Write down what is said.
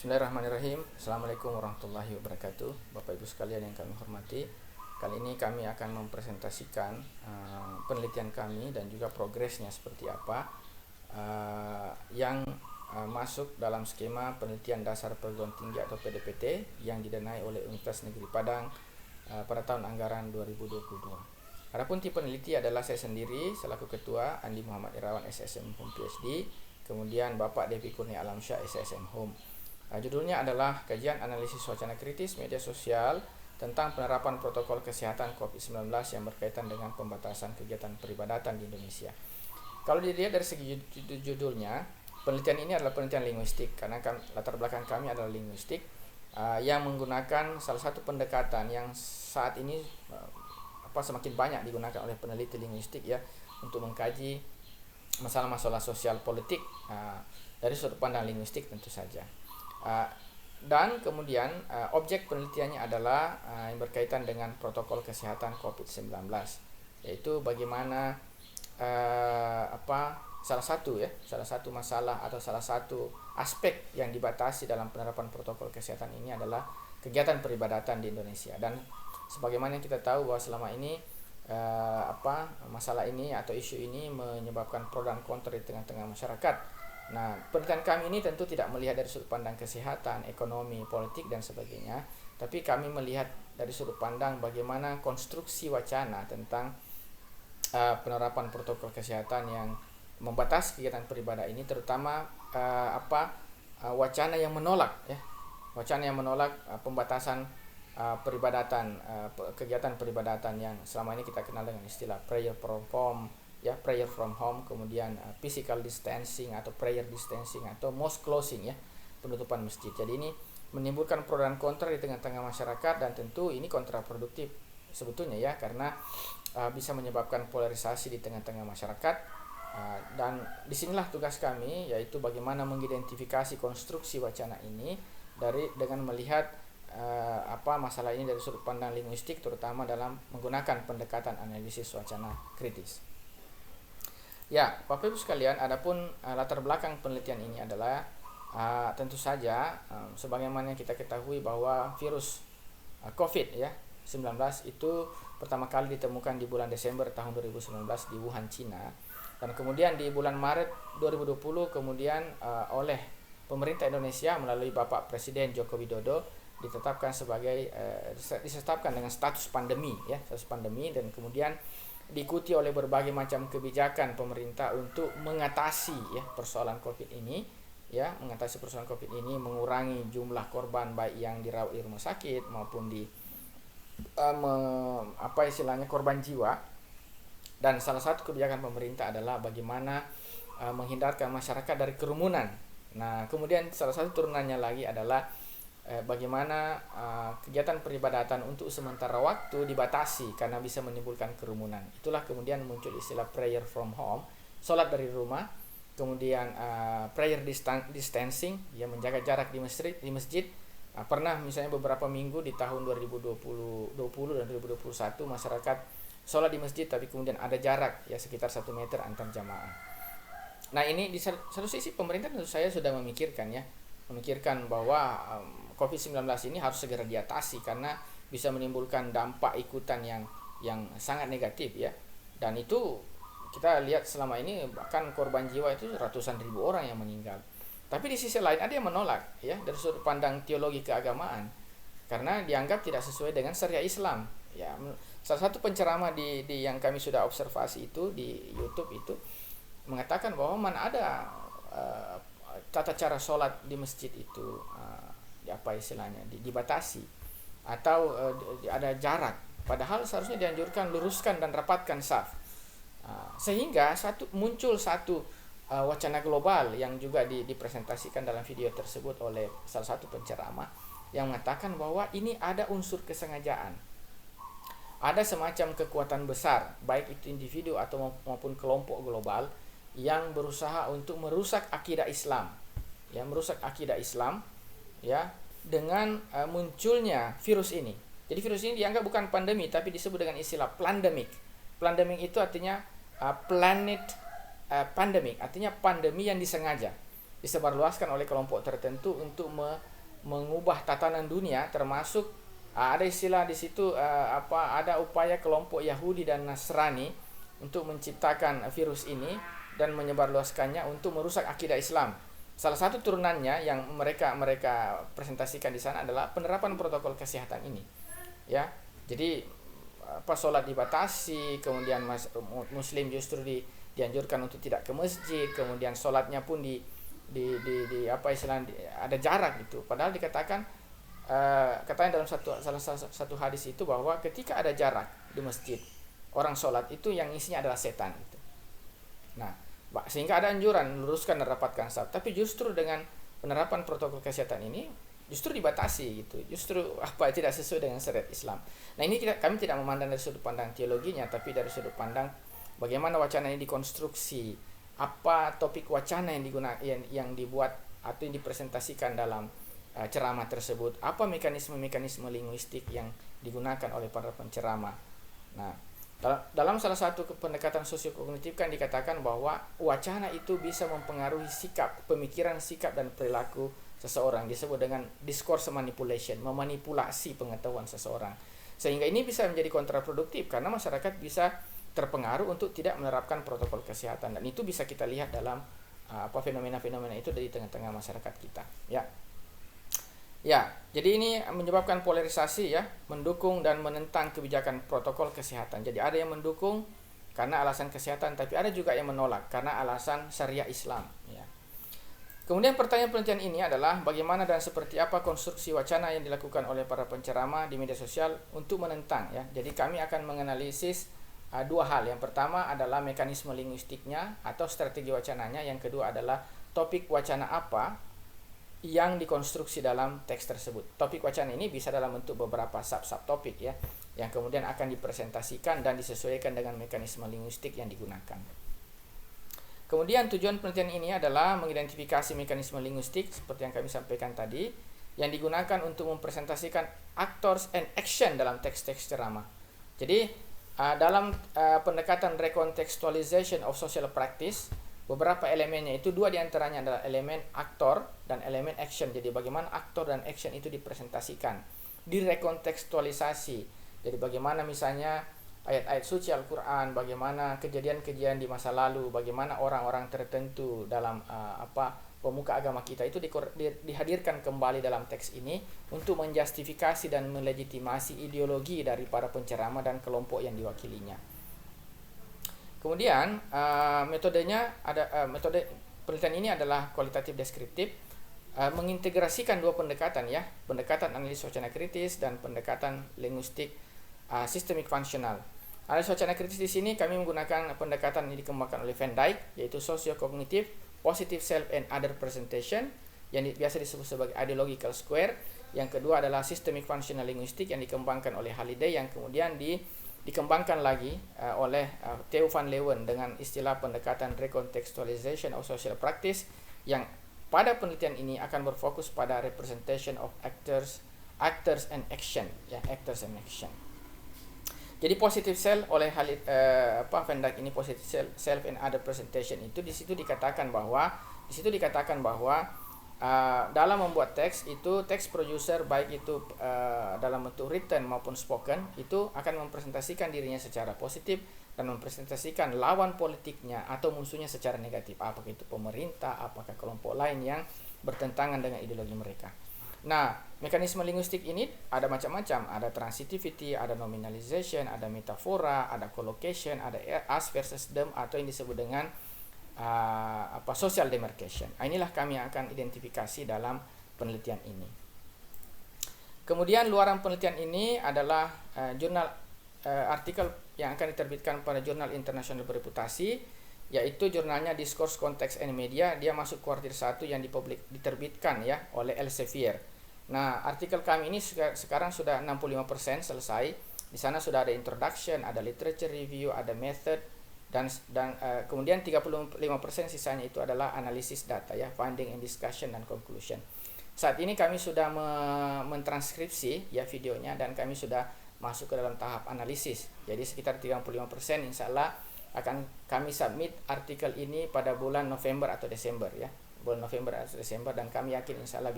Bismillahirrahmanirrahim. Assalamualaikum warahmatullahi wabarakatuh. Bapak Ibu sekalian yang kami hormati, kali ini kami akan mempresentasikan penelitian kami dan juga progresnya seperti apa yang masuk dalam skema penelitian dasar perguruan tinggi atau PDPT yang didanai oleh Universitas Negeri Padang pada tahun anggaran 2022. Adapun tim peneliti adalah saya sendiri selaku ketua, Andi Muhammad Irawan SSM Home PhD, kemudian Bapak Devi Kurnia Alamsyah SSM Home. Judulnya adalah Kajian Analisis Wacana Kritis Media Sosial tentang penerapan protokol kesehatan COVID-19 yang berkaitan dengan pembatasan kegiatan peribadatan di Indonesia. Kalau dilihat dari segi judulnya, penelitian ini adalah penelitian linguistik karena latar belakang kami adalah linguistik yang menggunakan salah satu pendekatan yang saat ini semakin banyak digunakan oleh peneliti linguistik ya untuk mengkaji masalah-masalah sosial politik dari sudut pandang linguistik tentu saja. Dan kemudian objek penelitiannya adalah yang berkaitan dengan protokol kesehatan COVID-19, yaitu bagaimana salah satu masalah atau salah satu aspek yang dibatasi dalam penerapan protokol kesehatan ini adalah kegiatan peribadatan di Indonesia. Dan sebagaimana yang kita tahu bahwa selama ini masalah ini atau isu ini menyebabkan pro dan kontra di tengah-tengah masyarakat. Nah, penelitian kami ini tentu tidak melihat dari sudut pandang kesehatan, ekonomi, politik, dan sebagainya, tapi kami melihat dari sudut pandang bagaimana konstruksi wacana tentang penerapan protokol kesehatan yang membatasi kegiatan peribadatan ini, terutama wacana yang menolak pembatasan peribadatan, kegiatan peribadatan yang selama ini kita kenal dengan istilah prayer from home, kemudian physical distancing atau prayer distancing atau mosque closing ya, penutupan masjid. Jadi ini menimbulkan pro dan kontra di tengah-tengah masyarakat dan tentu ini kontraproduktif sebetulnya ya, karena bisa menyebabkan polarisasi di tengah-tengah masyarakat. Dan disinilah tugas kami, yaitu bagaimana mengidentifikasi konstruksi wacana ini dengan melihat masalah ini dari sudut pandang linguistik, terutama dalam menggunakan pendekatan analisis wacana kritis. Ya, Bapak Ibu sekalian, adapun latar belakang penelitian ini adalah tentu saja sebagaimana kita ketahui bahwa virus COVID-19 itu pertama kali ditemukan di bulan Desember tahun 2019 di Wuhan, Cina, dan kemudian di bulan Maret 2020 kemudian oleh pemerintah Indonesia melalui Bapak Presiden Joko Widodo ditetapkan dengan status pandemi dan kemudian diikuti oleh berbagai macam kebijakan pemerintah untuk mengatasi persoalan COVID ini, mengurangi jumlah korban baik yang dirawat di rumah sakit maupun di korban jiwa. Dan salah satu kebijakan pemerintah adalah bagaimana menghindarkan masyarakat dari kerumunan. Nah, kemudian salah satu turunannya lagi adalah bagaimana kegiatan peribadatan untuk sementara waktu dibatasi karena bisa menimbulkan kerumunan. Itulah kemudian muncul istilah prayer from home, sholat dari rumah, kemudian prayer distancing, menjaga jarak di masjid. Pernah misalnya beberapa minggu di tahun 2020 dan 2021 masyarakat sholat di masjid tapi kemudian ada jarak sekitar 1 meter antar jamaah. Nah, ini di satu sisi pemerintah tentu saya sudah memikirkan bahwa COVID-19 ini harus segera diatasi karena bisa menimbulkan dampak ikutan yang sangat negatif ya. Dan itu kita lihat selama ini bahkan korban jiwa itu ratusan ribu orang yang meninggal. Tapi di sisi lain ada yang menolak dari sudut pandang teologi keagamaan karena dianggap tidak sesuai dengan syariat Islam. Ya, salah satu penceramah di yang kami sudah observasi itu di YouTube itu mengatakan bahwa mana ada tata cara sholat di masjid itu dibatasi atau ada jarak, padahal seharusnya dianjurkan luruskan dan rapatkan saf. Sehingga muncul satu wacana global yang juga dipresentasikan dalam video tersebut oleh salah satu penceramah yang mengatakan bahwa ini ada unsur kesengajaan, ada semacam kekuatan besar baik itu individu atau maupun kelompok global yang berusaha untuk merusak akidah Islam dengan munculnya virus ini. Jadi virus ini dianggap bukan pandemi tapi disebut dengan istilah plandemic. Plandemic itu artinya planet pandemic, artinya pandemi yang disengaja disebarluaskan oleh kelompok tertentu untuk mengubah tatanan dunia, termasuk ada istilah di situ ada upaya kelompok Yahudi dan Nasrani untuk menciptakan virus ini dan menyebarluaskannya untuk merusak akidah Islam. Salah satu turunannya yang mereka presentasikan di sana adalah penerapan protokol kesehatan ini. Ya. Jadi sholat dibatasi, kemudian muslim justru dianjurkan untuk tidak ke masjid, kemudian sholatnya pun di ada jarak gitu. Padahal dikatakan katanya dalam salah satu hadis itu bahwa ketika ada jarak di masjid, orang sholat itu yang isinya adalah setan gitu. Nah, sehingga ada anjuran luruskan dan rapatkan saf. Tapi justru dengan penerapan protokol kesehatan ini justru dibatasi gitu. Justru tidak sesuai dengan syariat Islam. Nah, ini kami tidak memandang dari sudut pandang teologinya, tapi dari sudut pandang bagaimana wacana ini dikonstruksi, apa topik wacana yang dibuat atau yang dipresentasikan dalam ceramah tersebut, apa mekanisme linguistik yang digunakan oleh para penceramah. Nah, dalam salah satu pendekatan sosiokognitif kan dikatakan bahwa wacana itu bisa mempengaruhi pemikiran, sikap dan perilaku seseorang, disebut dengan discourse manipulation, memanipulasi pengetahuan seseorang. Sehingga ini bisa menjadi kontraproduktif karena masyarakat bisa terpengaruh untuk tidak menerapkan protokol kesehatan, dan itu bisa kita lihat dalam fenomena-fenomena itu dari tengah-tengah masyarakat kita. Ya, jadi ini menyebabkan polarisasi ya, mendukung dan menentang kebijakan protokol kesehatan. Jadi ada yang mendukung karena alasan kesehatan, tapi ada juga yang menolak karena alasan syariah Islam. Ya. Kemudian pertanyaan penelitian ini adalah bagaimana dan seperti apa konstruksi wacana yang dilakukan oleh para penceramah di media sosial untuk menentang ya. Jadi kami akan menganalisis dua hal. Yang pertama adalah mekanisme linguistiknya atau strategi wacananya. Yang kedua adalah topik wacana apa yang dikonstruksi dalam teks tersebut. Topik wacana ini bisa dalam bentuk beberapa sub-topik ya, yang kemudian akan dipresentasikan dan disesuaikan dengan mekanisme linguistik yang digunakan. Kemudian tujuan penelitian ini adalah mengidentifikasi mekanisme linguistik seperti yang kami sampaikan tadi, yang digunakan untuk mempresentasikan actors and action dalam teks-teks ceramah. Jadi dalam pendekatan recontextualization of social practice, beberapa elemennya itu dua diantaranya adalah elemen aktor dan elemen action. Jadi bagaimana aktor dan action itu dipresentasikan, direkontekstualisasi. Jadi bagaimana misalnya ayat-ayat suci Al-Quran, bagaimana kejadian-kejadian di masa lalu, bagaimana orang-orang tertentu dalam pemuka agama kita itu dihadirkan kembali dalam teks ini untuk menjustifikasi dan melegitimasi ideologi dari para penceramah dan kelompok yang diwakilinya. Kemudian metode penelitian ini adalah kualitatif deskriptif, mengintegrasikan dua pendekatan ya, pendekatan analisis wacana kritis dan pendekatan linguistik sistemik fungsional. Analisis wacana kritis di sini kami menggunakan pendekatan yang dikembangkan oleh Van Dijk, yaitu sosiokognitif, positive self and other presentation, yang biasa disebut sebagai ideological square. Yang kedua adalah systemic functional linguistic yang dikembangkan oleh Halliday, yang kemudian dikembangkan lagi oleh Theo van Leeuwen dengan istilah pendekatan recontextualization of social practice, yang pada penelitian ini akan berfokus pada representation of actors and action ya, actors and action. Jadi positive self oleh Van Dijk ini, positive self and other presentation itu di situ dikatakan bahwa dalam membuat teks itu teks producer baik itu dalam bentuk written maupun spoken itu akan mempresentasikan dirinya secara positif dan mempresentasikan lawan politiknya atau musuhnya secara negatif, apakah itu pemerintah, apakah kelompok lain yang bertentangan dengan ideologi mereka. Nah, mekanisme linguistik ini ada macam-macam, ada transitivity, ada nominalization, ada metafora, ada collocation, ada us versus them, atau yang disebut dengan social demarcation. Inilah kami yang akan identifikasi dalam penelitian ini. Kemudian luaran penelitian ini adalah jurnal artikel yang akan diterbitkan pada jurnal internasional bereputasi, yaitu jurnalnya Discourse, Context and Media. Dia masuk kuartil 1 yang diterbitkan ya oleh Elsevier. Nah, artikel kami ini sekarang sudah 65% selesai. Di sana sudah ada introduction, ada literature review, ada method, dan kemudian 35% sisanya itu adalah analisis data ya, finding and discussion dan conclusion. Saat ini kami sudah mentranskripsi ya videonya, dan kami sudah masuk ke dalam tahap analisis. Jadi sekitar 35% insya Allah akan kami submit artikel ini pada bulan November atau Desember ya. Bulan November atau Desember, dan kami yakin insya Allah